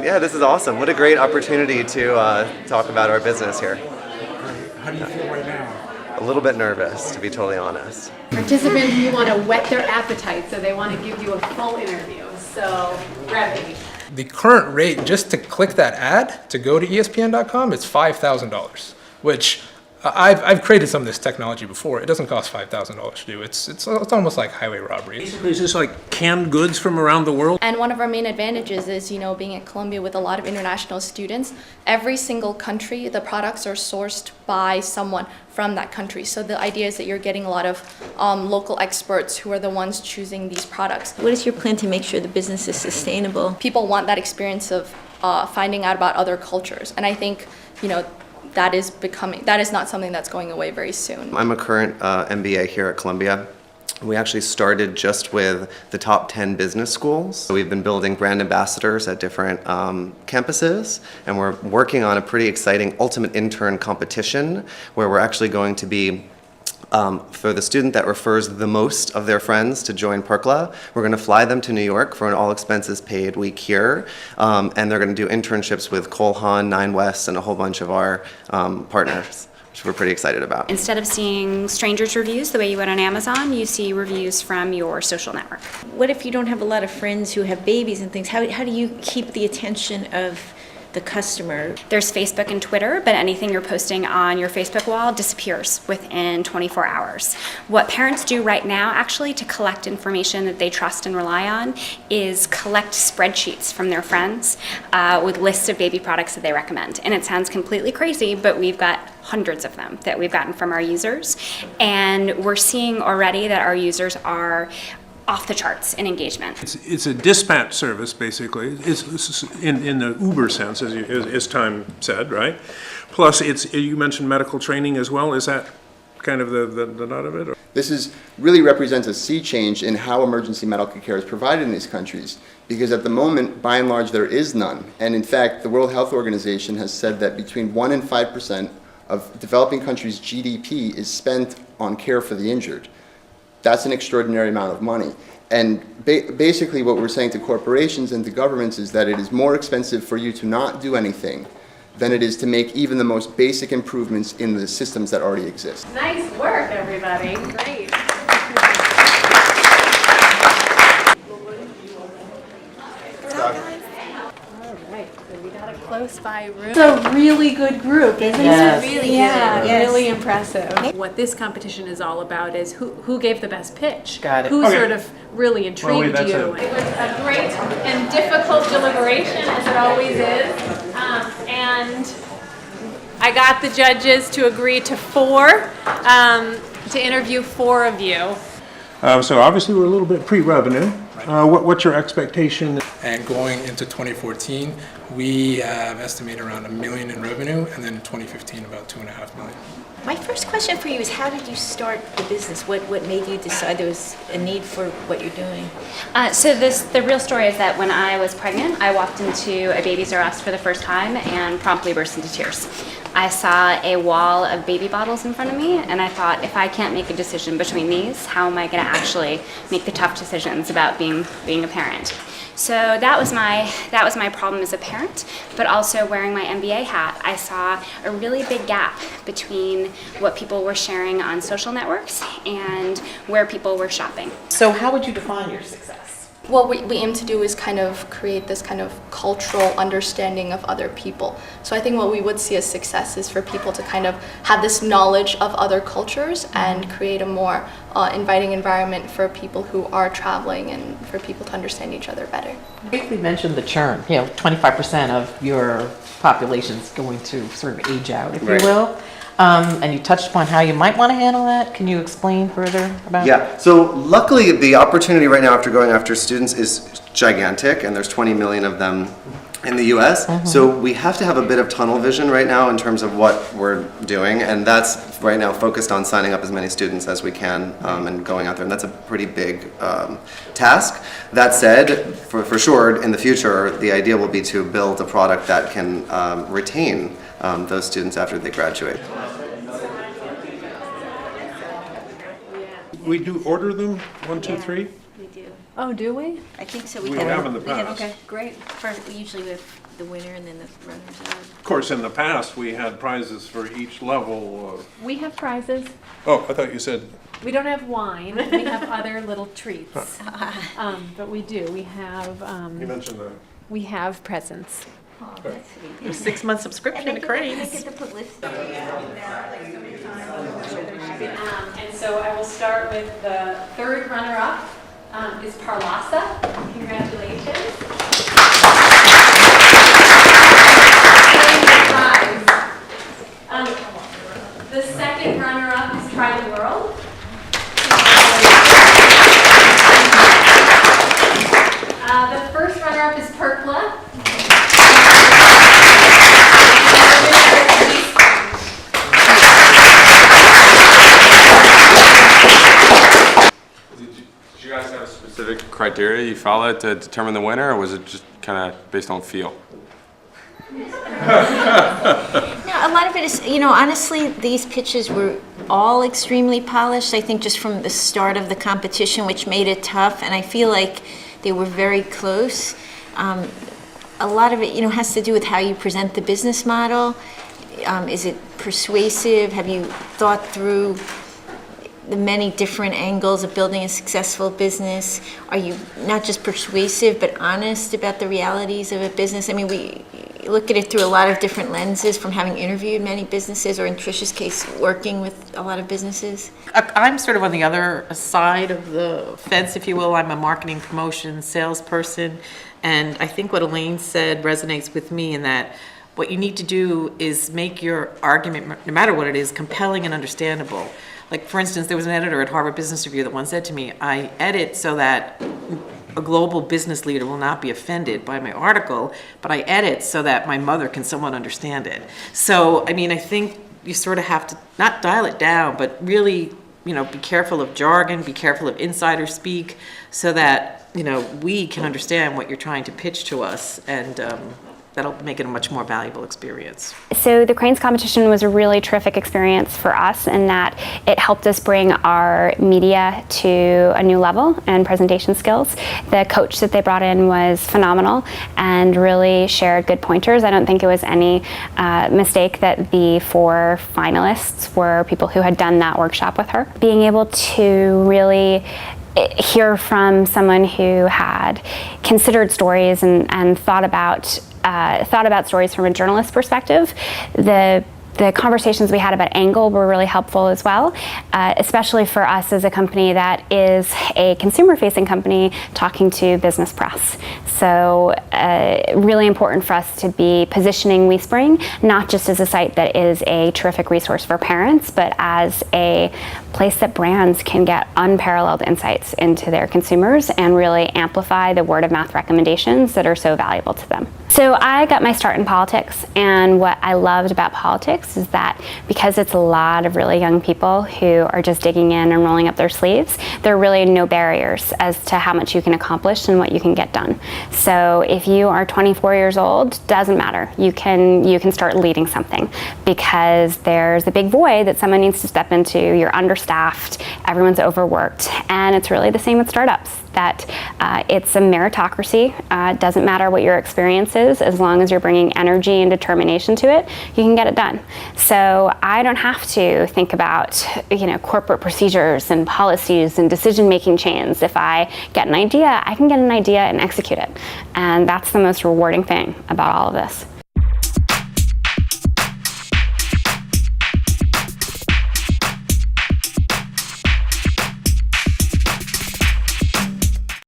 Yeah, this is awesome. What a great opportunity to talk about our business here. How do you feel right now? A little bit nervous, to be totally honest. Participants, you want to whet their appetite, so they want to give you a full interview. So, ready. The current rate just to click that ad to go to ESPN.com, it's $5,000, which I've created some of this technology before. It doesn't cost $5,000 to do. It's almost like highway robbery. Basically, is this like canned goods from around the world? And one of our main advantages is, being at Columbia with a lot of international students, every single country, the products are sourced by someone from that country. So the idea is that you're getting a lot of local experts who are the ones choosing these products. What is your plan to make sure the business is sustainable? People want that experience of finding out about other cultures. And I think, that is not something that's going away very soon. I'm a current MBA here at Columbia. We actually started just with the top 10 business schools. So we've been building brand ambassadors at different campuses, and we're working on a pretty exciting ultimate intern competition where we're actually going to be for the student that refers the most of their friends to join Perk.la, we're going to fly them to New York for an all expenses paid week here, and they're going to do internships with Cole Haan, 9 West, and a whole bunch of our partners, which we're pretty excited about. Instead of seeing strangers' reviews the way you would on Amazon, you see reviews from your social network. What if you don't have a lot of friends who have babies and things? How do you keep the attention of the customer? There's Facebook and Twitter, but anything you're posting on your Facebook wall disappears within 24 hours. What parents do right now, actually, to collect information that they trust and rely on is collect spreadsheets from their friends with lists of baby products that they recommend. And it sounds completely crazy, but we've got hundreds of them that we've gotten from our users. And we're seeing already that our users are off the charts in engagement. It's a dispatch service, basically. It's in the Uber sense, as Time said, right? Plus, you mentioned medical training as well. Is that kind of the nut of it? Or? This really represents a sea change in how emergency medical care is provided in these countries, because at the moment, by and large, there is none. And in fact, the World Health Organization has said that between 1% and 5% of developing countries' GDP is spent on care for the injured. That's an extraordinary amount of money. And basically what we're saying to corporations and to governments is that it is more expensive for you to not do anything than it is to make even the most basic improvements in the systems that already exist. Nice work, everybody. Great. Close by room. It's a really good group, isn't Yes. it? Really, Yeah, yes. really impressive. What this competition is all about is who gave the best pitch. Got it. Who Okay. sort of really intrigued that's you. it. It was a great and difficult deliberation, as it always is. And I got the judges to agree to to interview 4 of you. So obviously we're a little bit pre-revenue. What's your expectation? And going into 2014, we have estimated around $1 million in revenue, and then in 2015 about $2.5 million. My first question for you is, how did you start the business? What made you decide there was a need for what you're doing? So the real story is that when I was pregnant, I walked into a Babies R Us for the first time and promptly burst into tears. I saw a wall of baby bottles in front of me, and I thought, if I can't make a decision between these, how am I going to actually make the tough decisions about being a parent? So that was my problem as a parent, but also wearing my MBA hat, I saw a really big gap between what people were sharing on social networks and where people were shopping. So how would you define your success? What we aim to do is kind of create this kind of cultural understanding of other people. So I think what we would see as success is for people to kind of have this knowledge of other cultures and create a more inviting environment for people who are traveling and for people to understand each other better. You briefly mentioned the churn. 25% of your population is going to sort of age out, if Right. you will. And you touched upon how you might want to handle that. Can you explain further about Yeah, so luckily the opportunity right now after going after students is gigantic, and there's 20 million of them in the US. So we have to have a bit of tunnel vision right now in terms of what we're doing, and that's right now focused on signing up as many students as we can and going out there, and that's a pretty big task. That said, for sure, in the future, the idea will be to build a product that can retain those students after they graduate. We do order them, 1, 2, 3? We do. Oh, do we? I think so. We have in the we had- past. Okay, great. Usually with the winner and then the runners-up. Of course, in the past, we had prizes for each level. We have prizes. Oh, I thought you said, We don't have wine. We have other little treats. But we do. We you mentioned the, have presents. Oh, that's sweet. A 6-month subscription to Crain. They get the publicity. And so I will start with the third runner-up is Parlasa. Congratulations. The second runner-up is Try the World. The first runner-up is Perk.la. Did you guys have a specific criteria you followed to determine the winner, or was it just kind of based on feel? No, a lot of it is, honestly, these pitches were all extremely polished, I think just from the start of the competition, which made it tough, and I feel like they were very close. A lot of it, has to do with how you present the business model. Is it persuasive? Have you thought through the many different angles of building a successful business? Are you not just persuasive, but honest about the realities of a business? I mean, we look at it through a lot of different lenses from having interviewed many businesses, or in Trish's case, working with a lot of businesses. I'm sort of on the other side of the fence, if you will. I'm a marketing promotion salesperson, and I think what Elaine said resonates with me in that what you need to do is make your argument, no matter what it is, compelling and understandable. Like, for instance, there was an editor at Harvard Business Review that once said to me, I edit so that a global business leader will not be offended by my article, but I edit so that my mother can somewhat understand it. So, I mean, I think you sort of have to not dial it down, but really, be careful of jargon, be careful of insider speak, so that, we can understand what you're trying to pitch to us, and that'll make it a much more valuable experience. So the Crain's competition was a really terrific experience for us in that it helped us bring our media to a new level and presentation skills. The coach that they brought in was phenomenal and really shared good pointers. I don't think it was any mistake that the 4 finalists were people who had done that workshop with her. Being able to really hear from someone who had considered stories and thought about stories from a journalist perspective. The conversations we had about angle were really helpful as well, especially for us as a company that is a consumer-facing company talking to business press. So really important for us to be positioning weeSpring not just as a site that is a terrific resource for parents, but as a place that brands can get unparalleled insights into their consumers and really amplify the word-of-mouth recommendations that are so valuable to them. So I got my start in politics, and what I loved about politics is that because it's a lot of really young people who are just digging in and rolling up their sleeves, there are really no barriers as to how much you can accomplish and what you can get done. So if you are 24 years old, doesn't matter. You can start leading something, because there's a big void that someone needs to step into. You're understaffed, everyone's overworked, and it's really the same with startups. That it's a meritocracy. It doesn't matter what your experience is, as long as you're bringing energy and determination to it, you can get it done. So I don't have to think about corporate procedures and policies and decision-making chains. If I get an idea, I can get an idea and execute it. And that's the most rewarding thing about all of this.